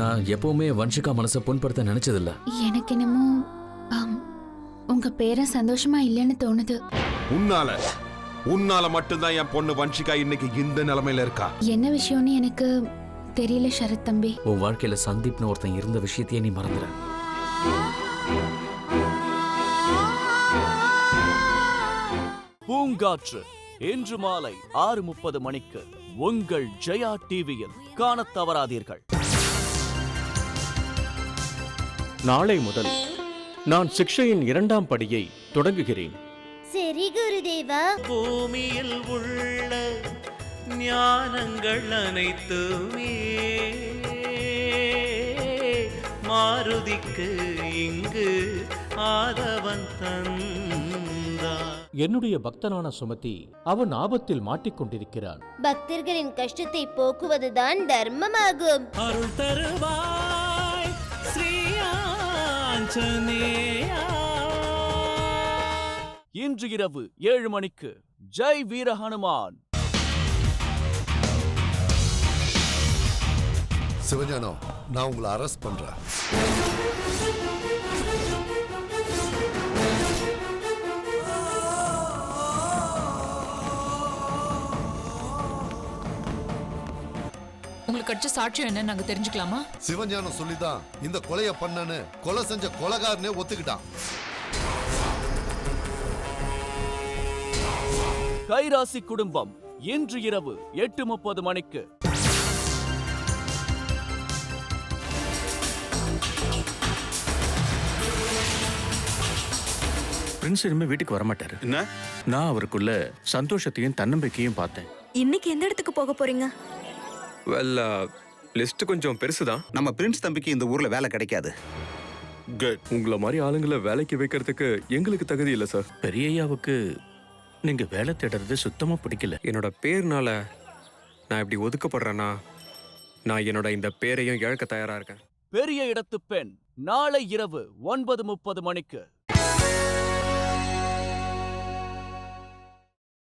நான் எப்பவுமே வன்ஷிகா மனசை புண்படுத்த நினைச்சதில்ல. எனக்கு என்னமோ உங்க பேரை சந்தோஷமா இல்லைன்னு தோணுது. உன்னால மட்டும்தான் என் பொண்ணு வன்ஷிகா இன்னைக்கு இந்த நிலைமையில இருக்கா. என்ன விஷயம்னு எனக்கு தெரியல சரத் தம்பி. உன் வாழ்க்கையில சந்தீப்னு ஒருத்தன் இருந்த விஷயத்தையே நீ மறந்துற. பூங்காற்று இன்று மாலை 6:30 மணிக்கு உங்கள் ஜெயா டிவியில் காணத் தவறாதீர்கள். நாளை முதல் நான் சிக்ஷையின் 2ஆம் படியை தொடங்குகிறேன். சரி குருதேவா. பூமியில் உள்ள ஞானங்கள் அனைத்துமே மாருதிக்கு இங்கு ஆதவன் தந்தான். என்னுடைய பக்தனான சுமதி அவன் ஆபத்தில் மாட்டிக்கொண்டிருக்கிறான். பக்தர்களின் கஷ்டத்தை போக்குவதுதான் தர்மமாகும். அருள் தருவாய் ஸ்ரீ ஆஞ்சநேயா. இன்று இரவு 7 மணிக்கு ஜெய் வீர ஹனுமான். சிவஞானம், நான் உங்களை அரெஸ்ட் பண்றேன். உங்களுக்கு கிடைச்ச சாட்சியம் என்ன நாங்க தெரிஞ்சுக்கலாமா? சிவஞானம் சொல்லிதான் இந்த கொலையை பண்ணனு கொலை செஞ்ச கொலைகாரனே ஒத்துக்கிட்டான். கைராசி குடும்பம் இன்று இரவு 8:30 மணிக்கு. பிரின்ஸ் இனிமே வீட்டுக்கு வரமாட்டாரு. என்ன? நான் அவருக்குள்ள சந்தோஷத்தையும் தன்னம்பிக்கையும் பார்த்தேன். இன்னைக்கு எந்த இடத்துக்கு போக போறீங்க? லிஸ்ட் கொஞ்சம் பெருசுதான். நம்ம பிரின்ஸ் தம்பிக்கு இந்த ஊர்ல வேலை கிடைக்காது. உங்களை மாதிரி ஆளுங்களை வேலைக்கு வைக்கிறதுக்கு எங்களுக்கு தகுதி இல்லை சார். பெரியய்யாவுக்கு நீங்க வேலை தேடுறது சுத்தமா பிடிக்கல. என்னோட பேர்னால நான் இப்படி ஒதுக்கப்படுறேன்னா நான் என்னோட இந்த பேரையும் இழக்க தயாரா இருக்கேன். பெரிய இடத்து பெண் நாளை இரவு 9:30 மணிக்கு.